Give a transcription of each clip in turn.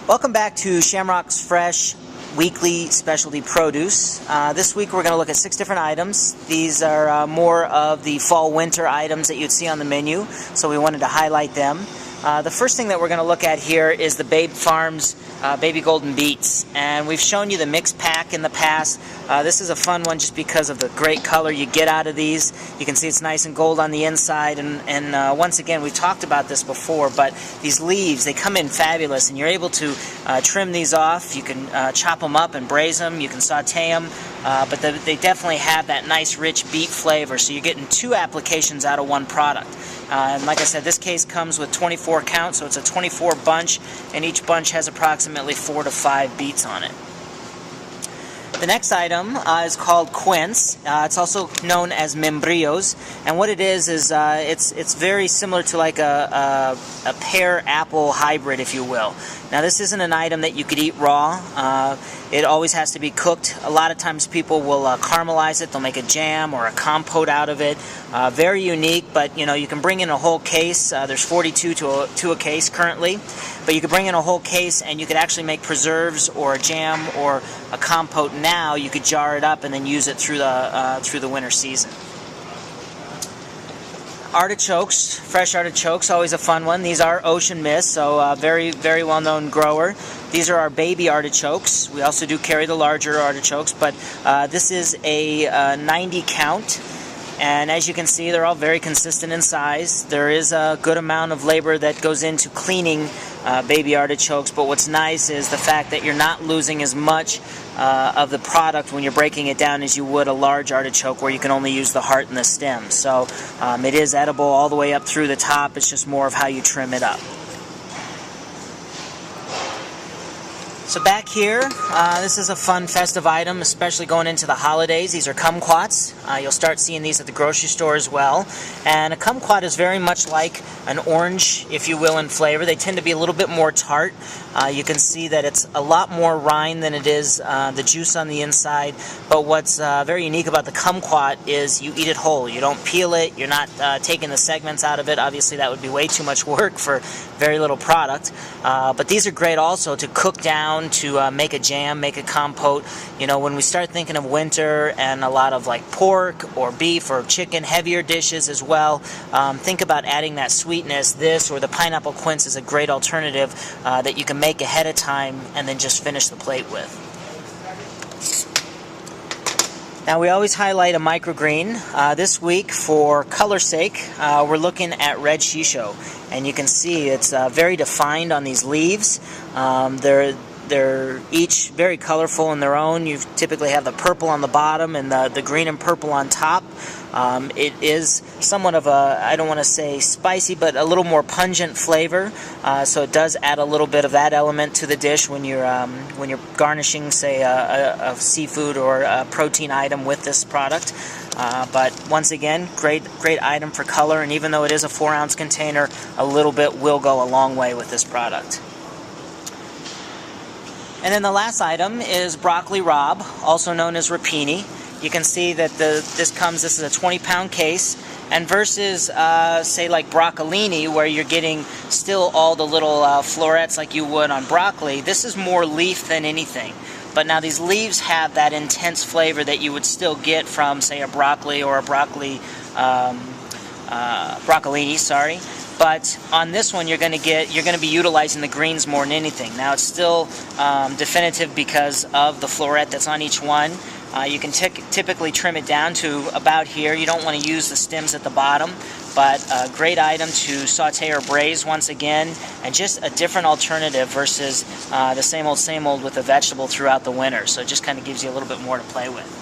Welcome back to Shamrock's Fresh Weekly Specialty Produce. This week we're going to look at 6 different items. These are more of the fall-winter items that you'd see on the menu, so we wanted to highlight them. The first thing that we're going to look at here is the Babe Farms Baby Golden Beets, and we've shown you the mixed pack in the past. This is a fun one just because of the great color you get out of these. You can see it's nice and gold on the inside, and once again, we've talked about this before, but these leaves, they come in fabulous, and you're able to trim these off. You can chop them up and braise them, you can saute them, but they definitely have that nice rich beet flavor, so you're getting 2 applications out of 1 product. And like I said, this case comes with 24 count, so it's a 24 bunch, and each bunch has approximately 4 to 5 beets on it. The next item is called quince. It's also known as membrillos, and what it is it's very similar to like a pear-apple hybrid, if you will. Now, this isn't an item that you could eat raw. It always has to be cooked. A lot of times people will caramelize it. They'll make a jam or a compote out of it. Very unique, but you can bring in a whole case. There's 42 to a case currently, but you could bring in a whole case and you could actually make preserves or a jam or a compote. Now you could jar it up and then use it through the winter season. Artichokes, fresh artichokes, always a fun one. These are ocean mist, so very, very well-known grower. These are our baby artichokes. We also do carry the larger artichokes, but this is a 90 count. And as you can see, they're all very consistent in size. There is a good amount of labor that goes into cleaning baby artichokes, but what's nice is the fact that you're not losing as much of the product when you're breaking it down as you would a large artichoke where you can only use the heart and the stem. So it is edible all the way up through the top. It's just more of how you trim it up. So back here, this is a fun festive item, especially going into the holidays. These are kumquats. You'll start seeing these at the grocery store as well. And a kumquat is very much like an orange, if you will, in flavor. They tend to be a little bit more tart. You can see that it's a lot more rind than it is the juice on the inside. But what's very unique about the kumquat is you eat it whole. You don't peel it. You're not taking the segments out of it. Obviously, that would be way too much work for very little product. But these are great also to cook down, to make a jam, make a compote. When we start thinking of winter and a lot of like pork or beef or chicken, heavier dishes as well, think about adding that sweetness. This or the pineapple quince is a great alternative that you can make ahead of time and then just finish the plate with. Now, we always highlight a microgreen. This week, for color's sake, we're looking at red shisho, and you can see it's very defined on these leaves. They're each very colorful in their own. You typically have the purple on the bottom and the green and purple on top. It is somewhat of a, I don't want to say spicy, but a little more pungent flavor. So it does add a little bit of that element to the dish when you're garnishing, say, a seafood or a protein item with this product. But once again, great item for color, and even though it is a 4-ounce container, a little bit will go a long way with this product. And then the last item is broccoli rabe, also known as rapini. You can see that this is a 20-pound case, and versus, say, like broccolini, where you're getting still all the little florets like you would on broccoli, this is more leaf than anything. But now these leaves have that intense flavor that you would still get from, say, a broccoli or a broccolini, sorry. But on this one, you're going to be utilizing the greens more than anything. Now, it's still definitive because of the floret that's on each one. You can typically trim it down to about here. You don't want to use the stems at the bottom, but a great item to saute or braise once again, and just a different alternative versus the same old with a vegetable throughout the winter. So it just kind of gives you a little bit more to play with.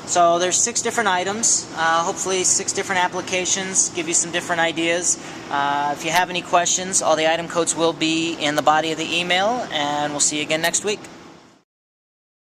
So there's 6 different items, hopefully 6 different applications, give you some different ideas. If you have any questions, all the item codes will be in the body of the email, and we'll see you again next week.